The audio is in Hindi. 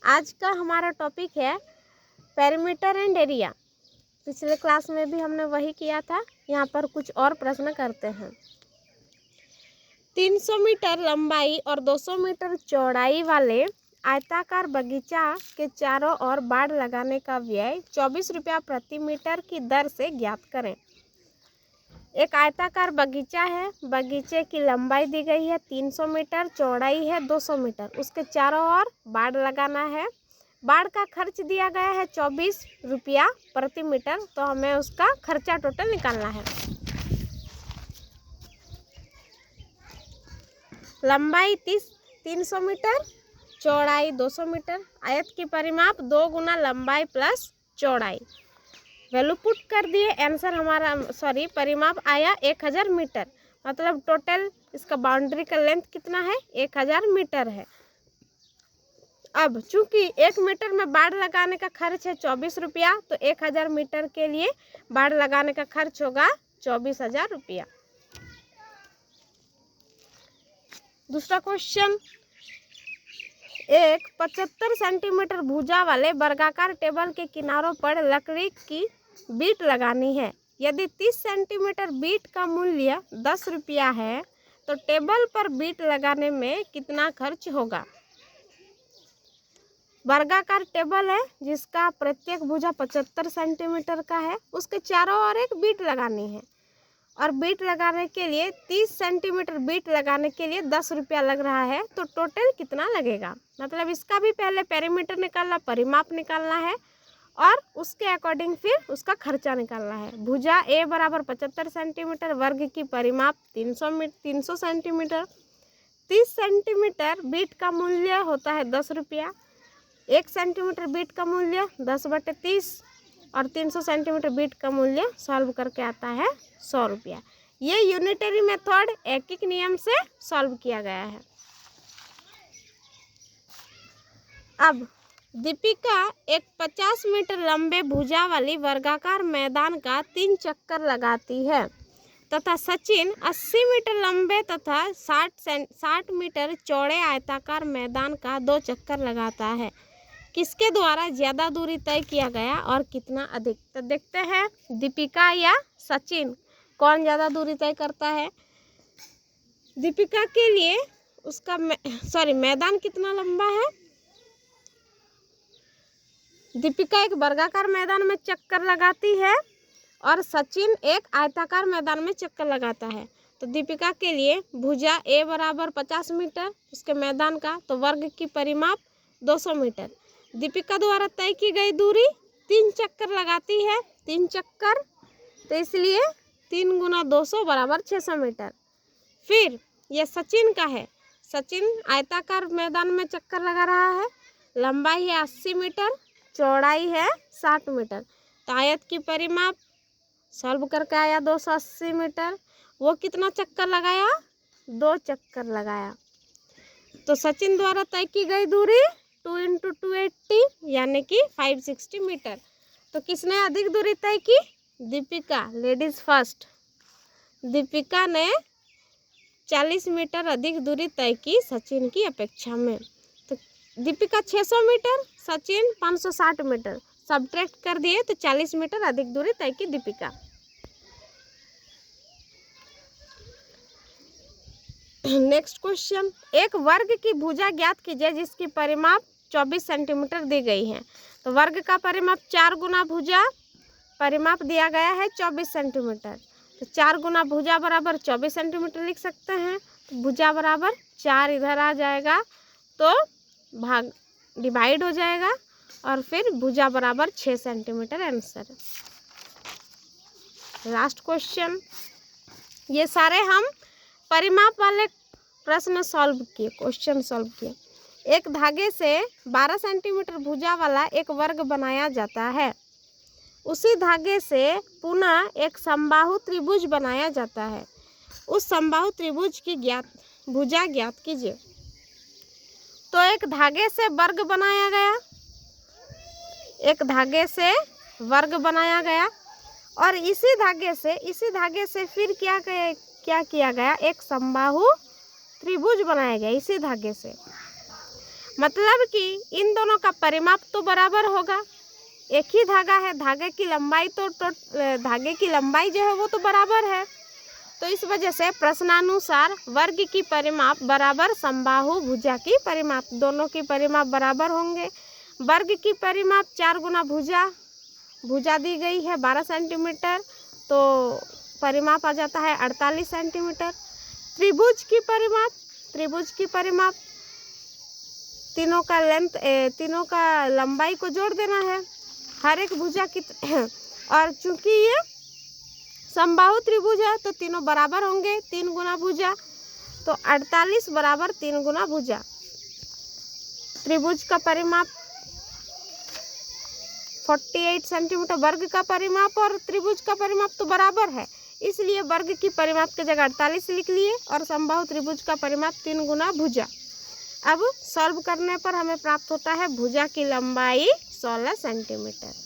आज का हमारा टॉपिक है पेरीमीटर एंड एरिया। पिछले क्लास में भी हमने वही किया था। यहाँ पर कुछ और प्रश्न करते हैं। 300 मीटर लंबाई और 200 मीटर चौड़ाई वाले आयताकार बगीचा के चारों ओर बाड़ लगाने का व्यय 24 रुपया प्रति मीटर की दर से ज्ञात करें। एक आयताकार बगीचा है, बगीचे की लंबाई दी गई है 300 मीटर, चौड़ाई है 200 मीटर, उसके चारों ओर बाड़ लगाना है। बाड़ का खर्च दिया गया है 24 रुपया प्रति मीटर, तो हमें उसका खर्चा टोटल निकालना है। लंबाई 300 मीटर, चौड़ाई 200 मीटर, आयत की परिमाप 2 गुना लंबाई प्लस चौड़ाई। वैल्यू पुट कर दिए, आंसर हमारा परिमाप आया 1000 मीटर। मतलब टोटल इसका बाउंड्री का लेंथ कितना है, 1000 मीटर है। अब चूंकि 1 मीटर में बाड़ लगाने का खर्च है 24 रुपया, तो 1000 मीटर के लिए बाड़ लगाने का खर्च होगा 24,000 रुपया। दूसरा क्वेश्चन, एक 75 सेंटीमीटर भुजा वाले वर्गाकार टेबल के किनारों पर लकड़ी की बीट लगानी है। यदि 30 सेंटीमीटर बीट का मूल्य 10 रुपया है, तो टेबल पर बीट लगाने में कितना खर्च होगा। वर्गाकार टेबल है जिसका प्रत्येक भुजा 75 सेंटीमीटर का है, उसके चारों ओर एक बीट लगानी है और बीट लगाने के लिए 30 सेंटीमीटर बीट लगाने के लिए 10 रुपया लग रहा है, तो टोटल कितना लगेगा। मतलब इसका भी पहले पेरीमीटर निकालना, परिमाप निकालना है और उसके अकॉर्डिंग फिर उसका खर्चा निकालना है। भुजा ए बराबर 75 सेंटीमीटर, वर्ग की परिमाप 300 सेंटीमीटर, 30 सेंटीमीटर बीट का मूल्य होता है 10 रुपया, 1 सेंटीमीटर बीट का मूल्य 10/30 और 300 सेंटीमीटर बीट का मूल्य सॉल्व करके आता है 100 रुपया। ये यूनिटरी मेथड एक नियम से सॉल्व किया गया है। अब दीपिका एक 50 मीटर लंबे भुजा वाली वर्गाकार मैदान का 3 चक्कर लगाती है तथा सचिन 80 मीटर लंबे तथा 60 मीटर चौड़े आयताकार मैदान का 2 चक्कर लगाता है। किसके द्वारा ज़्यादा दूरी तय किया गया और कितना अधिक। तो देखते हैं दीपिका या सचिन कौन ज़्यादा दूरी तय करता है। दीपिका के लिए उसका मैदान कितना लंबा है। दीपिका एक वर्गाकार मैदान में चक्कर लगाती है और सचिन एक आयताकार मैदान में चक्कर लगाता है। तो दीपिका के लिए भुजा ए बराबर 50 मीटर उसके मैदान का, तो वर्ग की परिमाप 200 मीटर। दीपिका द्वारा तय की गई दूरी 3 चक्कर लगाती है, 3 चक्कर, तो इसलिए 3 गुना 200 बराबर 600 मीटर। फिर यह सचिन का है, सचिन आयताकार मैदान में चक्कर लगा रहा है, लंबाई है 80 मीटर, चौड़ाई है 60 मीटर, तो आयत की परिमाप सॉल्व करके आया 280 मीटर। वो कितना चक्कर लगाया, 2 चक्कर लगाया। तो सचिन द्वारा तय की गई दूरी 2 × 280 यानी कि 560 मीटर। तो किसने अधिक दूरी तय की, दीपिका, लेडीज फर्स्ट। दीपिका ने 40 मीटर अधिक दूरी तय की सचिन की अपेक्षा में। तो Deepika 600 metre, Sachin 560 metre, subtract कर दिए तो 40 मीटर अधिक दूरी तय की दीपिका। नेक्स्ट क्वेश्चन, एक वर्ग की भुजा ज्ञात कीजिए जिसकी परिमाप 24 सेंटीमीटर दी गई है। तो वर्ग का परिमाप 4 गुना भुजा, परिमाप दिया गया है 24 सेंटीमीटर, तो 4 गुना भुजा बराबर 24 सेंटीमीटर लिख सकते हैं। तो भुजा बराबर 4 इधर आ जाएगा तो भाग डिवाइड हो जाएगा और फिर भुजा बराबर 6 सेंटीमीटर आंसर। लास्ट क्वेश्चन, ये सारे हम परिमाप वाले प्रश्न सॉल्व किए, क्वेश्चन सॉल्व किए। एक धागे से 12 सेंटीमीटर भुजा वाला एक वर्ग बनाया जाता है। उसी धागे से पुनः एक समबाहु त्रिभुज बनाया जाता है। उस समबाहु त्रिभुज की भुजा ज्ञात कीजिए। तो एक धागे से वर्ग बनाया गया, एक धागे से वर्ग बनाया गया और इसी धागे से फिर क्या किया गया, एक समबाहु त्रिभुज बनाया गया इसी धागे से। मतलब कि इन दोनों का परिमाप तो बराबर होगा, एक ही धागा है, धागे की लंबाई धागे की लंबाई जो है वो तो बराबर है। तो इस वजह से प्रश्नानुसार वर्ग की परिमाप बराबर समबाहु भुजा की परिमाप, दोनों की परिमाप बराबर होंगे। वर्ग की परिमाप 4 गुना भुजा, भुजा दी गई है 12 सेंटीमीटर, तो परिमाप आ जाता है 48 सेंटीमीटर। त्रिभुज की परिमाप तीनों का तीनों का लंबाई को जोड़ देना है हर एक भुजा की और चूंकि ये समबाहु त्रिभुज है तो तीनों बराबर होंगे, 3 गुना भुजा, तो 48 बराबर 3 गुना भुजा। त्रिभुज का परिमाप 48 सेंटीमीटर, वर्ग का परिमाप और त्रिभुज का परिमाप तो बराबर है, इसलिए वर्ग की परिमाप की जगह 48 लिख लिए और समबाहु त्रिभुज का परिमाप 3 गुना भुजा। अब सॉल्व करने पर हमें प्राप्त होता है भुजा की लंबाई 16 सेंटीमीटर।